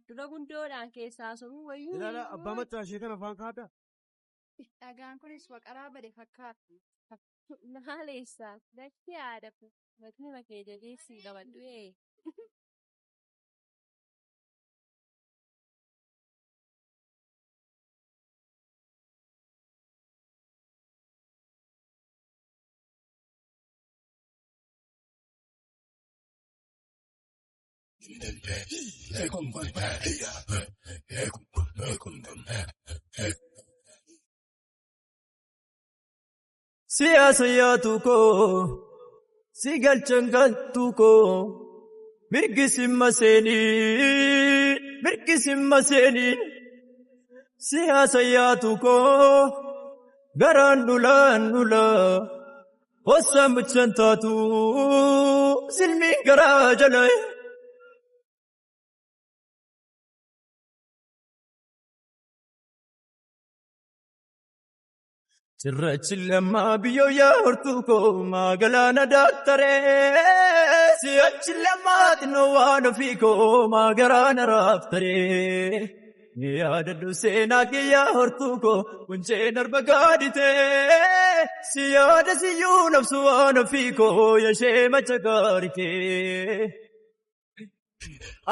Dura gundoodhaan keessaa sun wayyuu. Ilaala abbaa machaashee kana afaan kaata. Dhagaan kunis waqaraa bade fakkaatu. Maaleessaa dachee yaadafu matni makee jabeessii qabadhu Siyaasa yaatuko sigal changaltuko mirgisimma seeni siyaasa yaatuko garaan nula hossa muchan taatu silmiin garaa jala. Cirrachi lamma biyyo yaartuko magaalana daaktaree siyachi lamma xinoo waan ofiiko magaalana raaftaree yaadadhu seenaa kee yaartuko kunceen arba gaaditee siyaada siyyuu nabsu waan ofiiko yashee macha gaarikee.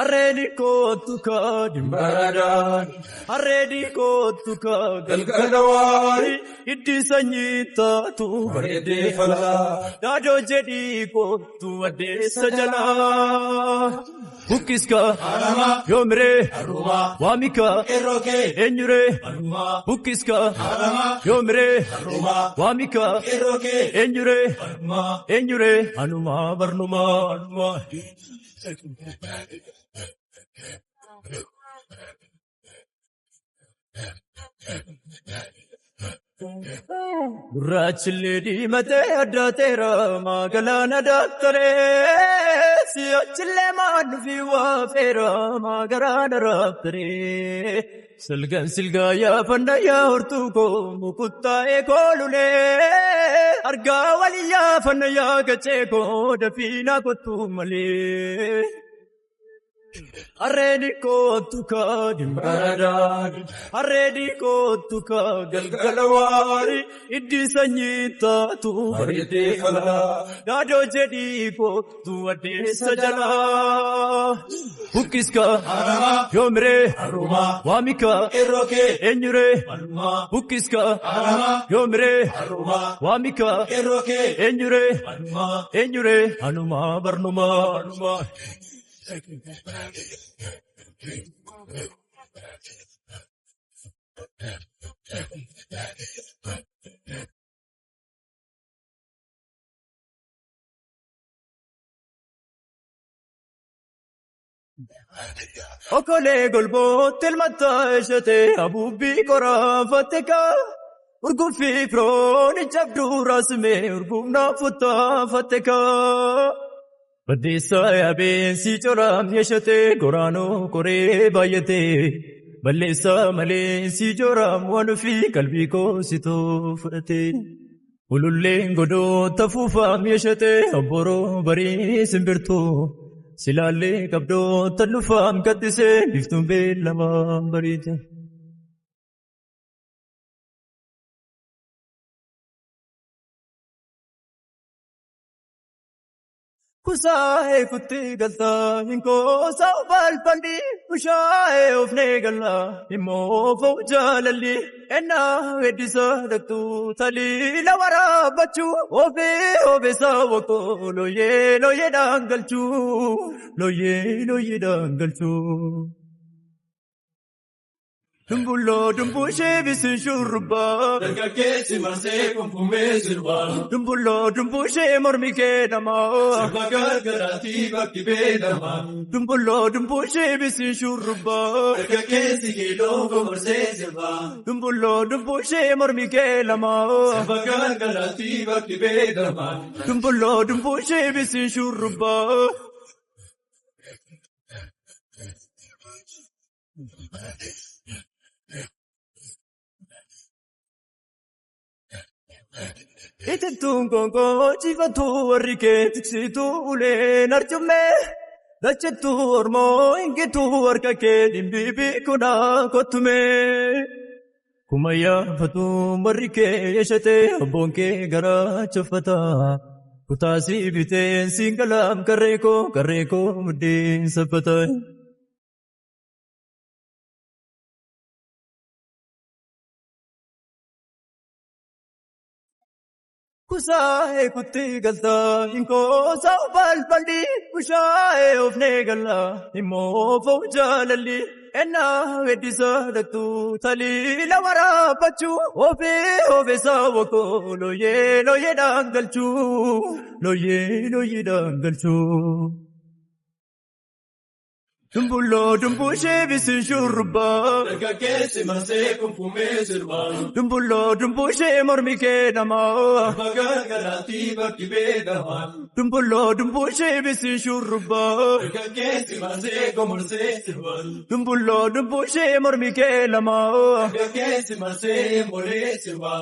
Arreedi kootuka dimbaradaan arreedi kootuka galgalawaan iddi sanyii taatu bareedee falaa daadoo jedhii kootu addeessa jalaa bukkiska yoomiree waamika eenyuree bukkiska yoomiree waamika eenyuree anumaa barnumaa. Gurraachillee diimatee addaateera magaalana daaktaree siyaachillee maadduufi waafeera magaalana raaftaree salgan silgaa yaafannaa yaahortuuko mukuttaa'ee koolulee argaa walii yaafannaa yaagacheekoo dafiinaa kottuu malee. Arreedi kootuka dimbaradaan arreedi kootuka galgalawaan iddi sanyii taatu bareedee falaa daadoo jedhii kootu addeessa jalaa bukkiska yoomiree waamika eenyuree bukkiska yoomiree waamika eenyuree anumaa barnumaa. Okolee golbootti ilmataa ishee abuubbii koraafatte kaa urguffii firooni jabduu raasumee urguufnaa futtaafatte kaa. Baddeessa yaabeensi coraam yeeshatee goraanoo koree baay'atee balleessa malee si joraam waan ofii qalbii koositoo fudhatee ululleen godoota fuufaam yeeshatee obboroo barii simbirtuu silaallee qabdoota lufaam kattisee biftuun beellamaan bariite. Kusaa'ee kutti galtaa hinkoosa balballi bushaa'ee ofnee galaa immoo fa'u jaalalli ennaa weeddisa dhaqxuu taliila waraabbachuu obeesaa waqoo looyee dhaangalchuu. Dumbushee bisin shurrubbaa dargaggeessi marsee konfumee sirbaa dumbushee mormi kee namaa sirba gargaraatii bakki beekamaa dumbushee bisin shurrubbaa dargaggeessi keeloo gomorsee sirbaa dumbushee mormi kee namaa sirba gargaraatii bakki beekamaa dumbushee bisin shurrubbaa. Itittuun konkoo ciifatu warri kee tiksituu uleen arjummee Dachattu ormoo ingitu harka kee dhimbiibi kuna kottume. Kumayyaa fatu marri kee yeeshatee abboon kee garaa chafata. Kutaasii biteen singalaam karree koo muddeen saffata. Kusaa'ee kutti galtaa inkoo saa'u balballi bushaa'ee ofnee galla immoo fo'u jaalalli ennaa weeddisa dhaqxu taliila waraabachuu ofee saawwa koo looyee dhaangalchuu. Dumbulloo dumbushee bisin shurrubbaa. Dargaggeessi marsee kumfumee sirbaa. Dumbulloo dumbushee mormi kee namaa. Magaalgalaatti bakki beekamaa. Dumbulloo dumbushee bisin shurrubbaa. Dargaggeessi marsee komorsee sirbaa. Dumbulloo dumbushee mormi kee namaa. Dargaggeessi marsee molee sirbaa.